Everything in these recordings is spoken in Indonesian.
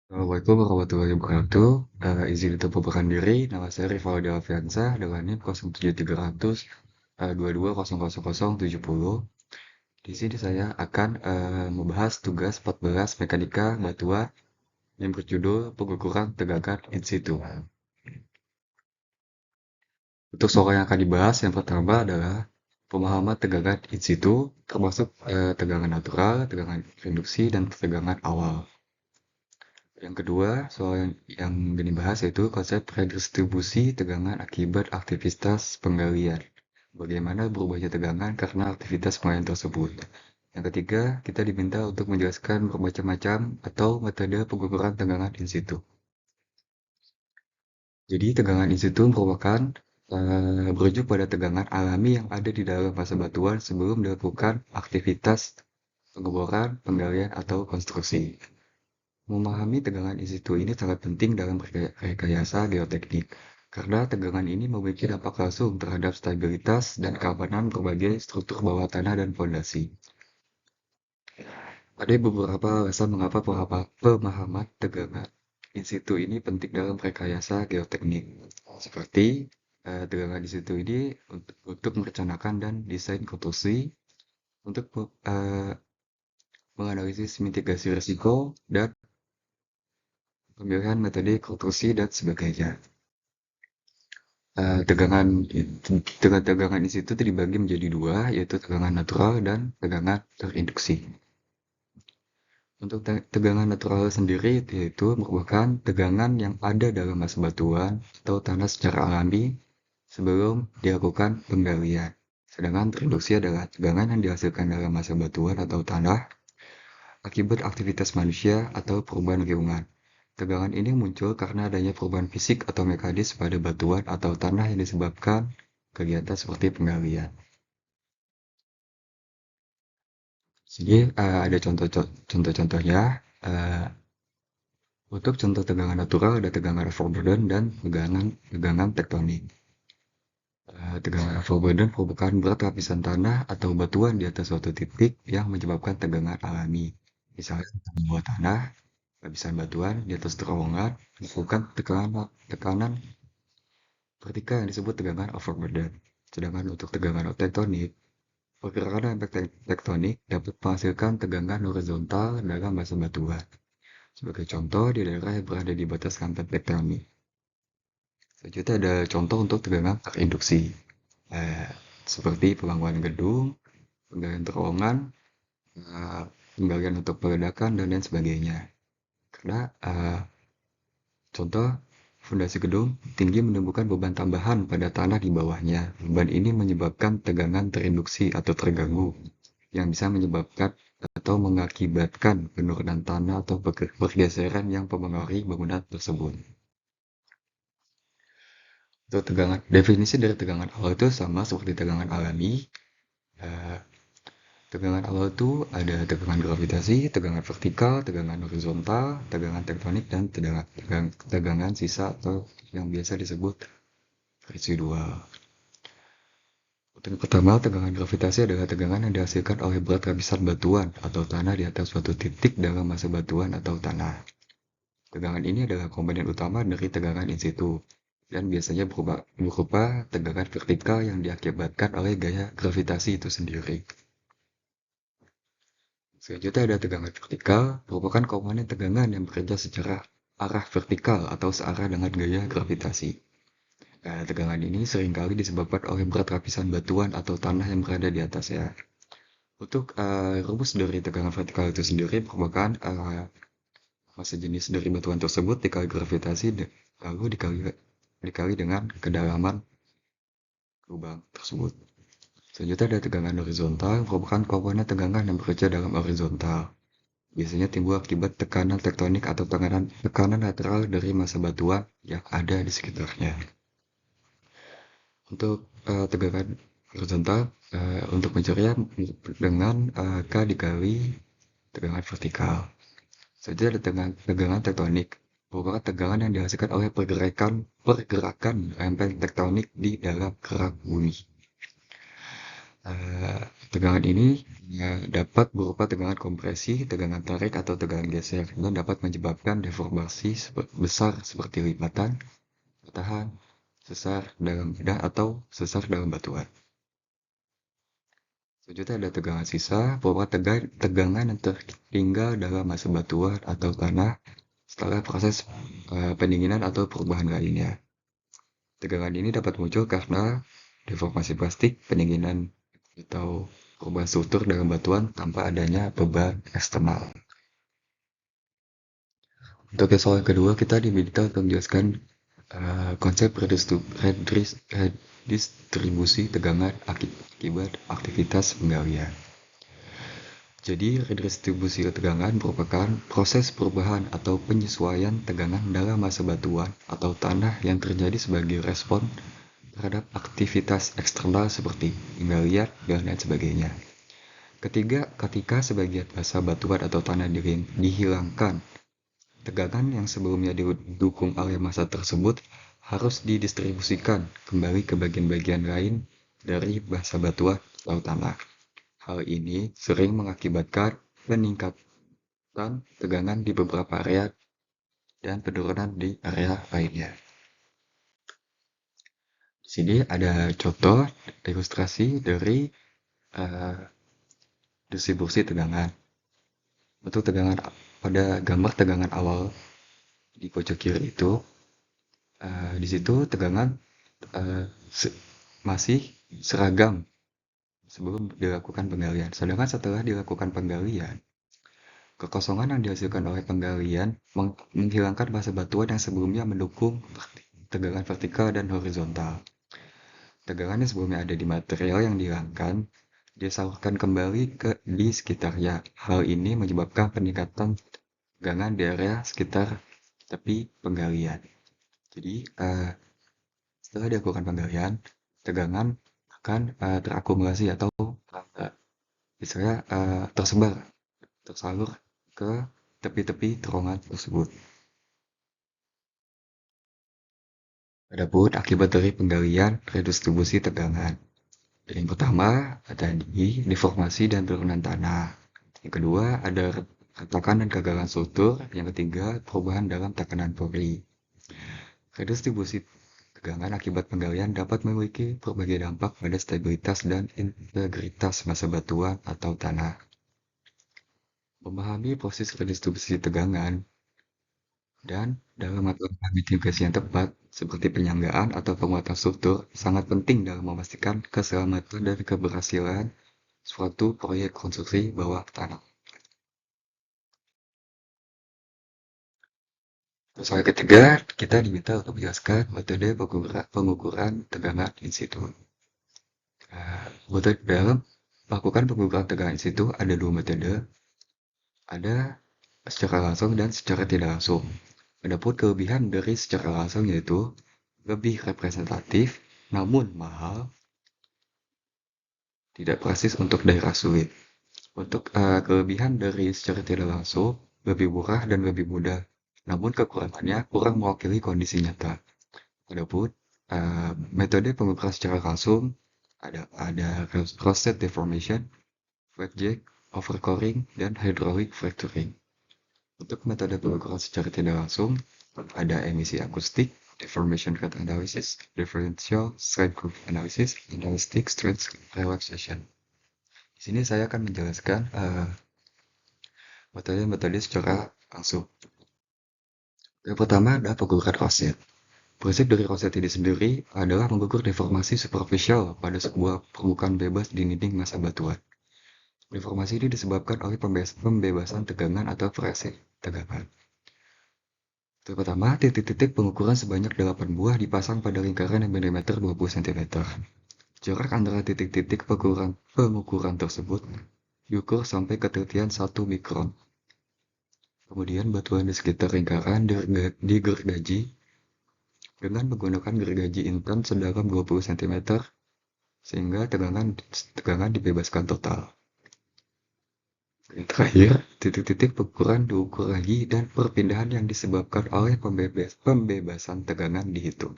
Assalamualaikum warahmatullahi wabarakatuh. Izin untuk pembukaan diri, nama saya Rivaldi Alfiansa dengan NIM 07300 220070. Di sini saya akan membahas tugas 14 mekanika batuan yang berjudul pengukuran tegangan in situ. Untuk soal yang akan dibahas, yang pertama adalah pemahaman tegangan in situ, termasuk tegangan natural, tegangan induksi, dan tegangan awal. Yang kedua, soal yang dibahas yaitu konsep redistribusi tegangan akibat aktivitas penggalian. Bagaimana berubahnya tegangan karena aktivitas penggalian tersebut. Yang ketiga, kita diminta untuk menjelaskan bermacam-macam atau metode pengukuran tegangan in situ. Jadi, tegangan in situ merupakan merujuk pada tegangan alami yang ada di dalam fase batuan sebelum dilakukan aktivitas pengeboran, penggalian, atau konstruksi. Memahami tegangan in situ ini sangat penting dalam rekayasa geoteknik, karena tegangan ini memiliki dampak langsung terhadap stabilitas dan keamanan berbagai struktur bawah tanah dan fondasi. Ada beberapa alasan mengapa pemahaman tegangan in situ ini penting dalam rekayasa geoteknik, seperti tegangan in situ ini untuk merencanakan dan desain konstruksi, untuk menganalisis mitigasi risiko, dan pemilihan metode konstruksi dan sebagainya. Tegangan tegangan di situ dibagi menjadi dua, yaitu tegangan natural dan tegangan terinduksi. Untuk tegangan natural sendiri yaitu merupakan tegangan yang ada dalam massa batuan atau tanah secara alami sebelum dilakukan penggalian. Sedangkan terinduksi adalah tegangan yang dihasilkan dalam massa batuan atau tanah akibat aktivitas manusia atau perubahan lingkungan. Tegangan ini muncul karena adanya perubahan fisik atau mekanis pada batuan atau tanah yang disebabkan kegiatan seperti penggalian. Jadi ada contoh-contohnya. Eh, untuk contoh tegangan natural ada tegangan Reverberant dan tegangan tektonik. Tegangan Reverberant merupakan berat lapisan tanah atau batuan di atas suatu titik yang menyebabkan tegangan alami. Misalnya di bawah tanah, lapisan batuan di atas terowongan melakukan tekanan vertikal yang disebut tegangan overburden. Sedangkan untuk tegangan tektonik, pergerakan lempeng tektonik dapat menghasilkan tegangan horizontal dalam massa batuan. Sebagai contoh, di daerah yang berada di batas lempeng tektonik. Selanjutnya ada contoh untuk tegangan terinduksi, eh, seperti pembangunan gedung, penggalian terowongan, eh, penggalian untuk peledakan, dan lain sebagainya. Karena contoh, fondasi gedung tinggi menimbulkan beban tambahan pada tanah di bawahnya. Beban ini menyebabkan tegangan terinduksi atau terganggu, yang bisa menyebabkan atau mengakibatkan penurunan tanah atau pergeseran yang mempengaruhi bangunan tersebut. Untuk definisi dari tegangan awal itu sama seperti tegangan alami. Eh, Tegangan awal itu ada tegangan gravitasi, tegangan vertikal, tegangan horizontal, tegangan tektonik, dan tegangan sisa atau yang biasa disebut residual. Untuk yang pertama, tegangan gravitasi adalah tegangan yang dihasilkan oleh berat lapisan batuan atau tanah di atas suatu titik dalam massa batuan atau tanah. Tegangan ini adalah komponen utama dari tegangan in situ, dan biasanya berupa tegangan vertikal yang diakibatkan oleh gaya gravitasi itu sendiri. Selanjutnya ada tegangan vertikal, merupakan komponen tegangan yang bekerja secara arah vertikal atau searah dengan gaya gravitasi. Tegangan ini seringkali disebabkan oleh berat lapisan batuan atau tanah yang berada di atasnya. Untuk rumus dari tegangan vertikal itu sendiri merupakan massa jenis dari batuan tersebut dikali gravitasi lalu dikali dengan kedalaman lubang tersebut. Selanjutnya ada tegangan horizontal, merupakan komponen tegangan yang bekerja dalam horizontal. Biasanya timbul akibat tekanan tektonik atau tekanan lateral dari massa batuan yang ada di sekitarnya. Untuk tegangan horizontal, untuk mencarinya dengan K dikali tegangan vertikal. Selanjutnya ada tegangan tektonik, merupakan tegangan yang dihasilkan oleh pergerakan lempeng tektonik di dalam kerak bumi. Eh, Tegangan ini dapat berupa tegangan kompresi, tegangan tarik, atau tegangan geser, dan dapat menyebabkan deformasi besar seperti lipatan, patahan, sesar dalam bedah, atau sesar dalam batuan. Selanjutnya ada tegangan sisa, berupa tegangan yang tertinggal dalam masa batuan atau tanah setelah proses pendinginan atau perubahan lainnya. Tegangan ini dapat muncul karena deformasi plastik, pendinginan, atau perubahan struktur dalam batuan tanpa adanya beban eksternal. Untuk soal kedua, kita diminta untuk menjelaskan konsep redistribusi tegangan akibat aktivitas penggalian. Jadi, redistribusi tegangan merupakan proses perubahan atau penyesuaian tegangan dalam masa batuan atau tanah yang terjadi sebagai respon terhadap aktivitas eksternal seperti penggalian dan lain sebagainya. Ketika sebagian massa batuan atau tanah dihilangkan, tegangan yang sebelumnya didukung oleh massa tersebut harus didistribusikan kembali ke bagian-bagian lain dari massa batuan atau tanah. Hal ini sering mengakibatkan peningkatan tegangan di beberapa area dan penurunan di area lainnya. Di sini ada contoh ilustrasi dari distribusi tegangan. Untuk tegangan pada gambar tegangan awal di pojok kiri itu, di situ tegangan masih seragam sebelum dilakukan penggalian. Sedangkan setelah dilakukan penggalian, kekosongan yang dihasilkan oleh penggalian menghilangkan massa batuan yang sebelumnya mendukung tegangan vertikal dan horizontal. Tegangan yang sebelumnya ada di material yang dihilangkan disalurkan kembali di sekitarnya. Hal ini menyebabkan peningkatan tegangan di area sekitar tepi penggalian. Jadi, setelah dilakukan penggalian, tegangan akan terakumulasi atau misalnya tersalur ke tepi-tepi terowongan tersebut. Adapun akibat dari penggalian redistribusi tegangan. Yang pertama ada deformasi dan turunan tanah. Yang kedua ada retakan dan kegagalan struktur. Yang ketiga perubahan dalam tekanan pori. Redistribusi tegangan akibat penggalian dapat memiliki berbagai dampak pada stabilitas dan integritas massa batuan atau tanah. Memahami proses redistribusi tegangan dan dalam melakukan mitigasi yang tepat, seperti penyanggaan atau penguatan struktur, sangat penting dalam memastikan keselamatan dan keberhasilan suatu proyek konstruksi bawah tanah. Soal ketiga, kita diminta untuk menjelaskan metode pengukuran tegangan in situ. Metode dalam melakukan pengukuran tegangan in situ ada dua metode, ada secara langsung dan secara tidak langsung. Adapun kelebihan dari secara langsung yaitu lebih representatif, namun mahal, tidak persis untuk daerah sulit. Untuk kelebihan dari secara tidak langsung, lebih murah dan lebih mudah, namun kekurangannya kurang mewakili kondisi nyata. Adapun metode pengukuran secara langsung ada crosset deformation, flapjack, overcoring, dan hydraulic fracturing. Untuk metode pengukuran secara tidak langsung, ada emisi akustik, deformation rate analysis, differential strength group analysis, and elastic strength relaxation. Di sini saya akan menjelaskan metode-metode secara langsung. Yang pertama adalah pengukuran crosset. Prinsip dari crosset ini sendiri adalah mengukur deformasi superficial pada sebuah permukaan bebas di dinding massa batuan. Deformasi ini disebabkan oleh pembebasan tegangan atau variasi tegangan. Yang pertama, titik-titik pengukuran sebanyak 8 buah dipasang pada lingkaran yang berdiameter 20 cm. Jarak antara titik-titik pengukuran tersebut diukur sampai ketelitian 1 mikron. Kemudian batuan di sekitar lingkaran digergaji dengan menggunakan gergaji intan sedalam 20 cm sehingga tegangan dibebaskan total. Yang terakhir, titik-titik pengukuran diukur lagi dan perpindahan yang disebabkan oleh pembebasan tegangan dihitung.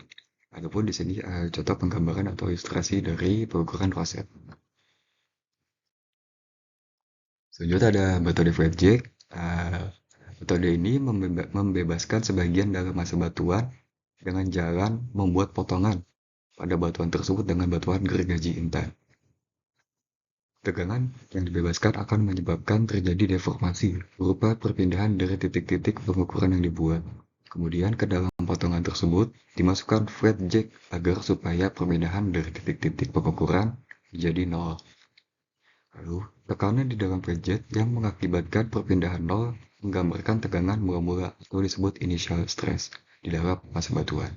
Adapun di sini contoh penggambaran atau ilustrasi dari pengukuran crosset. Selanjutnya ada metode flat jack. Metode ini membebaskan sebagian dalam massa batuan dengan jalan membuat potongan pada batuan tersebut dengan batuan gergaji intan. Tegangan yang dibebaskan akan menyebabkan terjadi deformasi berupa perpindahan dari titik-titik pengukuran yang dibuat. Kemudian ke dalam potongan tersebut dimasukkan flat jack agar supaya perpindahan dari titik-titik pengukuran menjadi nol. Lalu, tekanan di dalam flat jack yang mengakibatkan perpindahan nol menggambarkan tegangan mula-mula atau disebut initial stress di dalam massa batuan.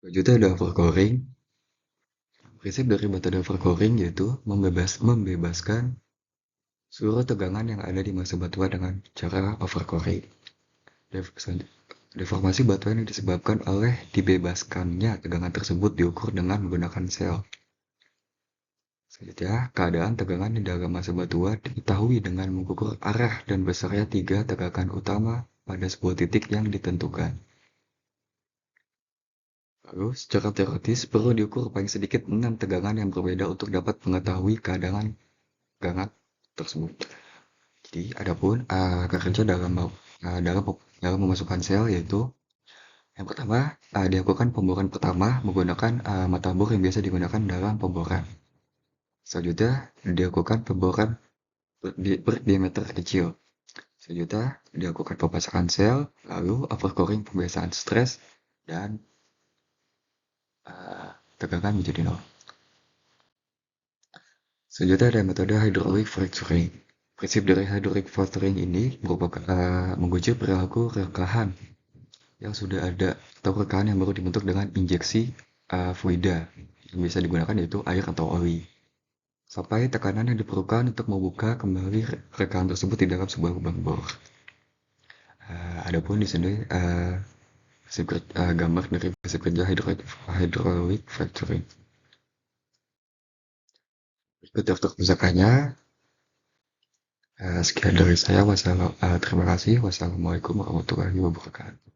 Selanjutnya ada overcoring. Prinsip dari metode overcoring yaitu membebaskan seluruh tegangan yang ada di massa batuan dengan cara overcoring. Deformasi batuan yang disebabkan oleh dibebaskannya tegangan tersebut diukur dengan menggunakan sel. Selanjutnya, keadaan tegangan di dalam massa batuan diketahui dengan mengukur arah dan besarnya 3 tegangan utama pada sebuah titik yang ditentukan. Lalu, secara teoretis perlu diukur paling sedikit 6 tegangan yang berbeda untuk dapat mengetahui keadaan tegangan tersebut. Jadi, adapun kerja dalam memasukkan sel yaitu yang pertama dilakukan pemboran pertama menggunakan mata bor yang biasa digunakan dalam pemboran. Selanjutnya dilakukan pemboran berdiameter kecil. Selanjutnya dilakukan pemasangan sel, lalu overcoring pembiasaan stres, dan tegangan menjadi nol. Selanjutnya ada metode hydraulic fracturing. Prinsip dari hydraulic fracturing ini merupakan menguji perilaku rekahan yang sudah ada atau rekahan yang baru dibentuk dengan injeksi fluida yang bisa digunakan yaitu air atau oli. Sampai tekanan yang diperlukan untuk membuka kembali rekahan tersebut di dalam sebuah lubang bor. Adapun di sini gambar dari prinsip kerja hydraulic fracturing. Berikut daftar pusakanya. Sekian dari saya. Terima kasih. Wassalamualaikum warahmatullahi wabarakatuh.